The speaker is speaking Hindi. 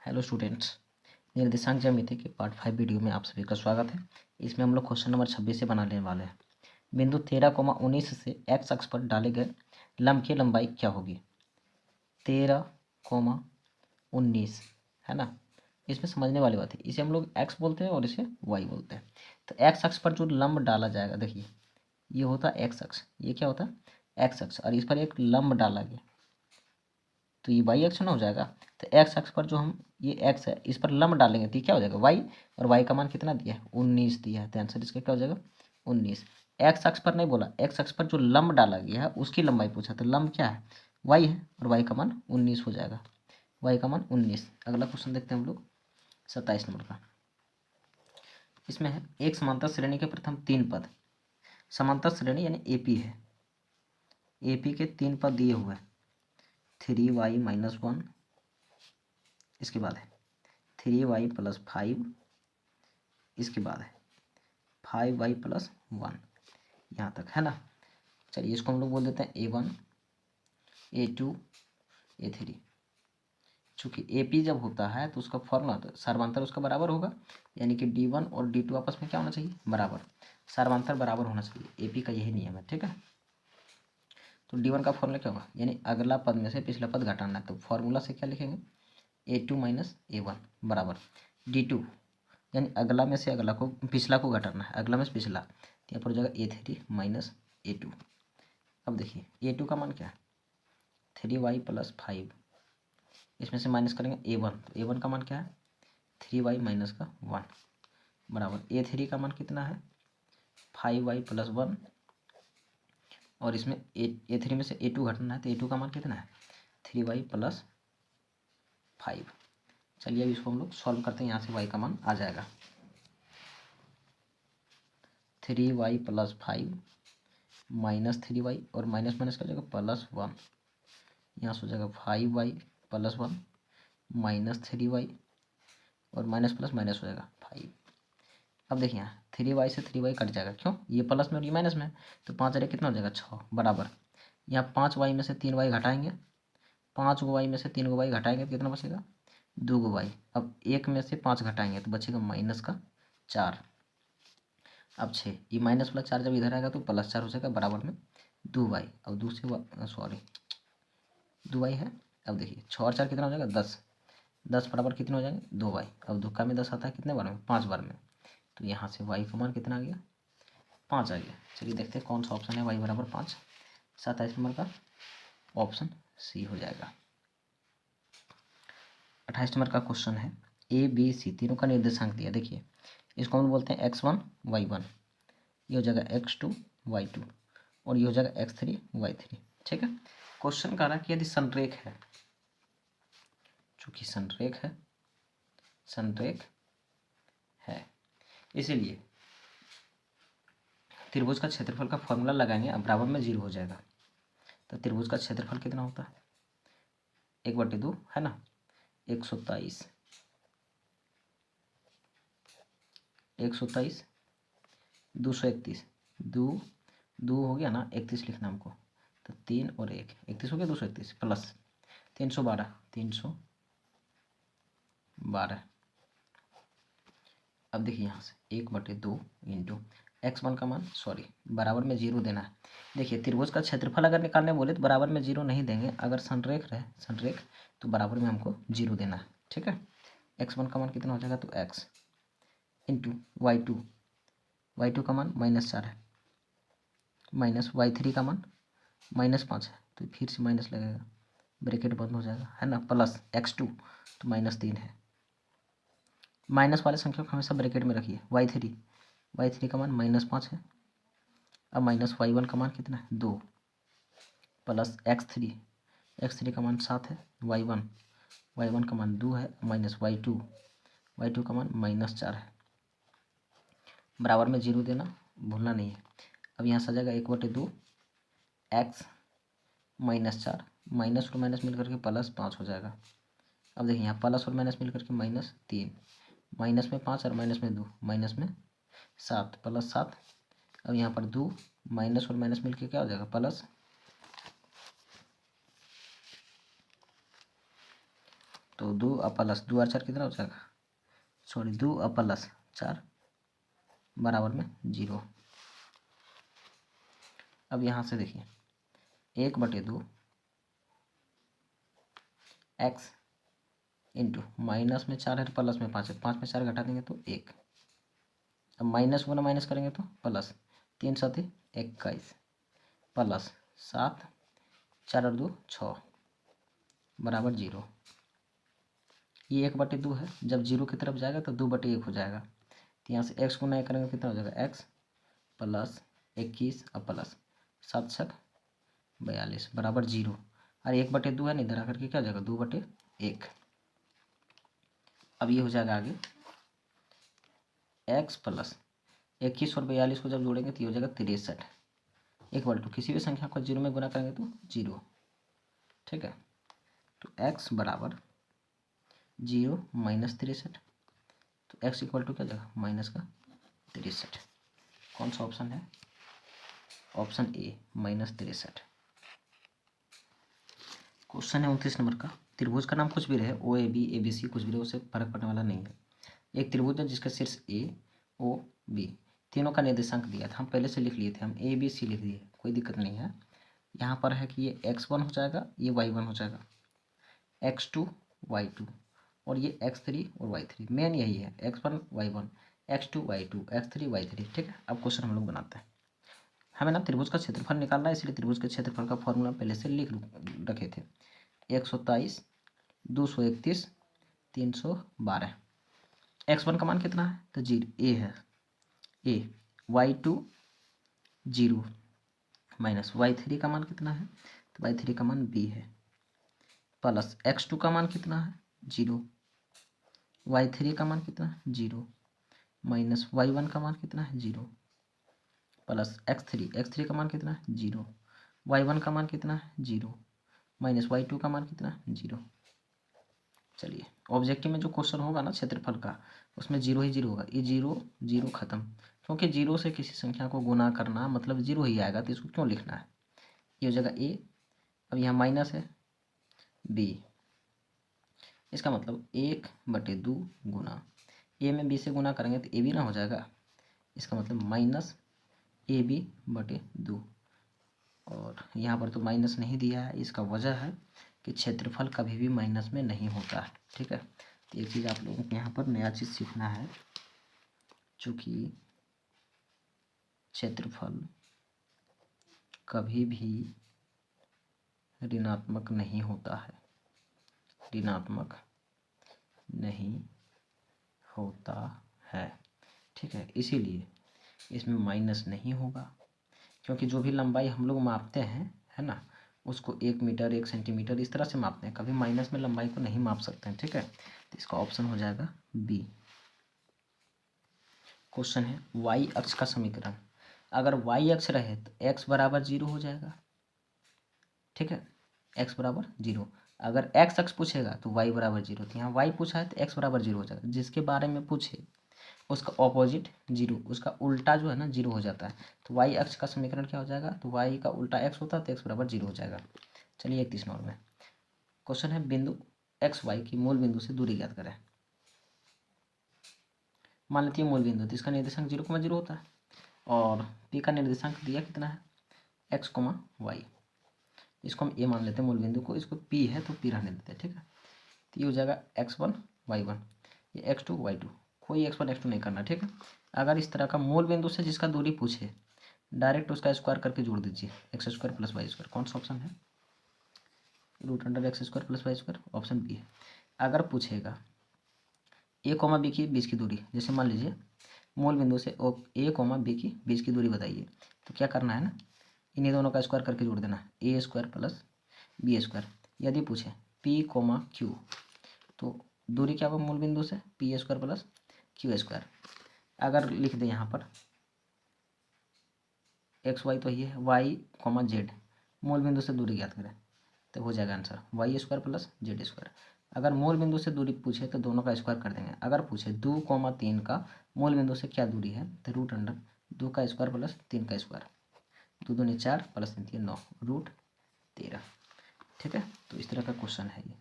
हेलो स्टूडेंट्स, निर्देशांक ज्यामिति के पार्ट 5 वीडियो में आप सभी का स्वागत है। इसमें हम लोग क्वेश्चन नंबर 26 से बनाने वाले हैं। बिंदु 13,19 से एक्स अक्ष पर डाले गए लंब की लंबाई क्या होगी? 13,19 है ना। इसमें समझने वाली बात है, इसे हम लोग एक्स बोलते हैं और इसे वाई बोलते हैं। तो एक्स अक्ष पर जो लंब डाला जाएगा, देखिए ये होता है एक्स अक्ष, ये क्या होता है एक्स अक्ष, और इस पर एक लंब डाला गया तो ये वाई अक्ष ना हो जाएगा। तो एक्स अक्ष पर जो हम ये एक्स है इस पर लंब डालेंगे तो ये क्या हो जाएगा वाई, और वाई का मान कितना दिया है 19 दिया है, तो आंसर इसका क्या हो जाएगा 19। एक्स अक्ष पर नहीं बोला, एक्स अक्ष पर जो लंब डाला गया है उसकी लंबाई पूछा, तो लंब क्या है वाई है और वाई का मान 19 हो जाएगा, वाई का मान 19। अगला क्वेश्चन देखते हैं हम लोग 27 नंबर का। इसमें है एक समांतर श्रेणी के प्रथम 3 पद, समांतर श्रेणी यानी एपी है, एपी के 3 पद दिए हुए हैं 3y-1, इसके बाद है 3y+5, इसके बाद है 5y+1, यहाँ तक है ना। चलिए इसको हम लोग बोल देते हैं A1, A2, A3। चूँकि AP जब होता है तो उसका फॉर्मूला तो सर्वांतर उसका बराबर होगा, यानी कि D1 और D2 आपस में क्या होना चाहिए बराबर, सर्वांतर बराबर होना चाहिए, AP का यही नियम है, ठीक है। तो D1 का फॉर्मूला क्या होगा, यानी अगला पद में से पिछला पद घटाना है, तो फॉर्मूला से क्या लिखेंगे A2 - A1 बराबर D2, यानी अगला में से अगला को पिछला को घटाना है, अगला में से पिछला, तो यहाँ पर हो जाएगा A3 - A2। अब देखिए A2 का मान क्या है 3y+5, इसमें से माइनस करेंगे A1, तो A1 का मान क्या है 3y - 1 बराबर A3 का मान कितना है 5y+1, और इसमें A3 में से A2 घटाना है, तो A2 का मान कितना है 3y+5। चलिए अब इसको हम लोग सॉल्व करते हैं, यहाँ से y का मान आ जाएगा 3y+5 -3y, और माइनस माइनस का जाएगा +1, यहाँ से हो जाएगा 5y+1 -3y, और माइनस प्लस माइनस हो जाएगा 5। अब देखिए यहाँ 3y से 3y कट जाएगा, क्यों ये प्लस में और ये माइनस में, तो 5 कितना हो जाएगा 6 बराबर, यहाँ 5y में से 3y घटाएंगे, 5y में से 3y घटाएंगे तो कितना बचेगा 2y। अब 1 में से 5 घटाएंगे तो बचेगा -4। अब 6, ये -4 जब इधर आएगा तो +4 हो जाएगा बराबर में 2y, अब 2 से 2y है। अब देखिए 6 और 4 कितना हो जाएगा 10, 10 बराबर कितने हो जाएंगे 2y। अब दुक्का में 10 आता है कितने बार में 5 बार में, तो यहाँ से y का मान कितना आ गया 5 आ गया। चलिए देखते हैं कौन सा ऑप्शन है y बराबर 5। 27 नंबर का ऑप्शन सी हो जाएगा। 28 नंबर का क्वेश्चन है ABC तीनों का निर्देशांक दिया, देखिए इसको हम बोलते हैं x1 y1, ये हो जाएगा x2 y2, और ये हो जाएगा x3 y3, ठीक है। क्वेश्चन कह रहा है कि यदि संरेख है, चूंकि संरेख है इसीलिए त्रिभुज का क्षेत्रफल का फॉर्मूला लगाएंगे, अब बराबर में 0 हो जाएगा। तो त्रिभुज का क्षेत्रफल कितना होता है 1/2 है ना, 127, 231, 2 हो गया ना, 31 लिखना हमको, तो 3 और 1 31 हो गया, 231 प्लस 312, 312। अब देखिए यहाँ से 1/2 इंटू x1 का मान बराबर में 0 देना है। देखिए त्रिभुज का क्षेत्रफल अगर निकालने बोले तो बराबर में 0 नहीं देंगे, अगर संरेख तो बराबर में हमको 0 देना है, ठीक है। x1 का मान कितना हो जाएगा तो x इंटू y2 का मान -4 है, माइनस y3 का मान -5 है, तो फिर से माइनस लगेगा, ब्रैकेट बंद हो जाएगा है ना, प्लस x2 तो -3 है, माइनस वाले संख्या को हमेशा ब्रैकेट में रखिए। y3 का मान -5 है। अब -y1 का मान कितना है 2, प्लस x3 का मान 7 है, y1 का मान 2 है, माइनस y2 का मान -4 है, बराबर में 0 देना भूलना नहीं है। अब यहाँ से आ जाएगा 1/2 x -4, माइनस और माइनस मिल करके +5 हो जाएगा। अब देखिए यहाँ प्लस और माइनस मिल करके -3, माइनस में 5 और माइनस में 2, माइनस में 7 +7। अब यहाँ पर 2 माइनस और माइनस मिलके क्या हो जाएगा तो 2 प्लस 2 और 4 कितना हो जाएगा, सॉरी 2 प्लस 4 बराबर में 0। अब यहाँ से देखिए 1/2 एक्स इंटू माइनस में 4 है प्लस में 5 है, 5 में 4 घटा देंगे तो 1। अब माइनस गुना माइनस करेंगे तो प्लस, 3 7 21 प्लस 7 4 और 2 6 बराबर 0। ये 1/2 है, जब 0 की तरफ जाएगा तो 2/1 हो जाएगा। तो यहाँ से x गुना 1 करेंगे कितना हो जाएगा, x प्लस 21 और प्लस 7 7 42 बराबर 0। और 1/2 है, नहीं इधर आकर के क्या हो जाएगा 2/1। अब ये हो जाएगा आगे x प्लस 21 और 42 को जब जोड़ेंगे तो ये हो जाएगा 63। 1/2 किसी भी संख्या को 0 में गुना करेंगे तो 0, ठीक है। तो x बराबर 0 माइनस 63, तो x इक्वल टू क्या जाएगा माइनस का 63। कौन सा ऑप्शन है, ऑप्शन ए माइनस 63। क्वेश्चन है 29 नंबर का। त्रिभुज का नाम कुछ भी रहे, ओ A B A B C कुछ भी रहे, उससे फर्क पड़ने वाला नहीं है। एक त्रिभुज है जिसका शीर्ष ए ओ बी, तीनों का निर्देशांक दिया था, हम पहले से लिख लिए थे, हम ए बी सी लिख दिए, कोई दिक्कत नहीं है। यहाँ पर है कि ये x1 हो जाएगा, ये y1 हो जाएगा, x2 y2 और ये x3 और y3। मेन यही है x1 y1 x2 y2 x3 y3, ठीक है। अब क्वेश्चन हम लोग बनाते हैं। हमें ना त्रिभुज का क्षेत्रफल निकालना है, इसलिए त्रिभुज के क्षेत्रफल का फॉर्मूला पहले से लिख रखे थे। 127 231 312। x1 का मान कितना है, तो 0 a है, a y2 0 माइनस y3 का मान कितना है, तो y3 का मान b है, प्लस x2 का मान कितना है 0, y3 का मान कितना है 0 माइनस y1 का मान कितना है 0, प्लस x3 का मान कितना है 0, y1 का मान कितना है 0 माइनस y2 का मान कितना है 0। चलिए ऑब्जेक्टिव में जो क्वेश्चन होगा ना क्षेत्रफल का, उसमें 0 ही 0 होगा, ये 0 0 खत्म, क्योंकि 0 से किसी संख्या को गुना करना मतलब 0 ही आएगा, तो इसको क्यों लिखना है। ये हो जाएगा a, अब यहाँ माइनस है b, इसका मतलब 1/2 गुना a में b से गुना करेंगे तो a b ना हो जाएगा, इसका मतलब माइनस AB/2। और यहाँ पर तो माइनस नहीं दिया है, इसका वजह है कि क्षेत्रफल कभी भी माइनस में नहीं होता है, ठीक है। तो एक चीज़ आप लोगों को यहाँ पर नया चीज़ सीखना है, चूँकि क्षेत्रफल कभी भी ऋणात्मक नहीं होता है, ऋणात्मक नहीं होता है, ठीक है। इसीलिए इसमें माइनस नहीं होगा, क्योंकि जो भी लंबाई हम लोग मापते हैं, है ना, उसको 1 मीटर 1 सेंटीमीटर इस तरह से मापते हैं, कभी माइनस में लंबाई को नहीं माप सकते हैं, ठीक है। तो इसका ऑप्शन हो जाएगा बी। क्वेश्चन है y अक्ष का समीकरण। अगर y अक्ष रहे तो x बराबर 0 हो जाएगा, ठीक है, x बराबर 0। अगर x अक्ष पूछेगा तो y बराबर 0, तो यहाँ y पूछा है तो x बराबर 0 हो जाएगा। जिसके बारे में पूछे उसका ऑपोजिट 0, उसका उल्टा जो है ना 0 हो जाता है। तो y अक्ष का समीकरण क्या हो जाएगा, तो y का उल्टा x होता है तो x बराबर 0 हो जाएगा। चलिए 31 नंबर में क्वेश्चन है, बिंदु एक्स वाई की मूल बिंदु से दूरी ज्ञात करें। मान लेती है मूल बिंदु, तो इसका निर्देशांक 0,0 होता है और p का निर्देशांक दिया कितना है x, y। इसको हम a मान लेते हैं मूल बिंदु को, इसको p है तो p रहने देते हैं, ठीक है। तो ये हो जाएगा x1 y1, ये x2 y2, कोई x1 x2 नहीं करना, ठीक है। अगर इस तरह का मूल बिंदु से जिसका दूरी पूछे, डायरेक्ट उसका स्क्वायर करके जोड़ दीजिए, x² + y²। कौन सा ऑप्शन है, √x² + y², ऑप्शन बी है। अगर पूछेगा a, b की बीच की दूरी, जैसे मान लीजिए मूल बिंदु से a, b की बीच की दूरी बताइए, तो क्या करना है ना, इन्हीं दोनों का स्क्वायर करके जोड़ देना, a² + b²। यदि पूछे p, q, तो दूरी क्या होगा मूल बिंदु से p² + q²। अगर लिख दे यहाँ पर x y, तो ये है y, z, मूल बिंदु से दूरी ज्ञात करें, तो हो जाएगा आंसर y² + z²। अगर मूल बिंदु से दूरी पूछे तो दोनों का स्क्वायर कर देंगे। अगर पूछे 2, 3 का मूल बिंदु से क्या दूरी है, तो √2 का स्क्वायर + 3 का स्क्वायर, 2 दूनी 4 + 3 9, √13, ठीक है। तो इस तरह का क्वेश्चन है ये।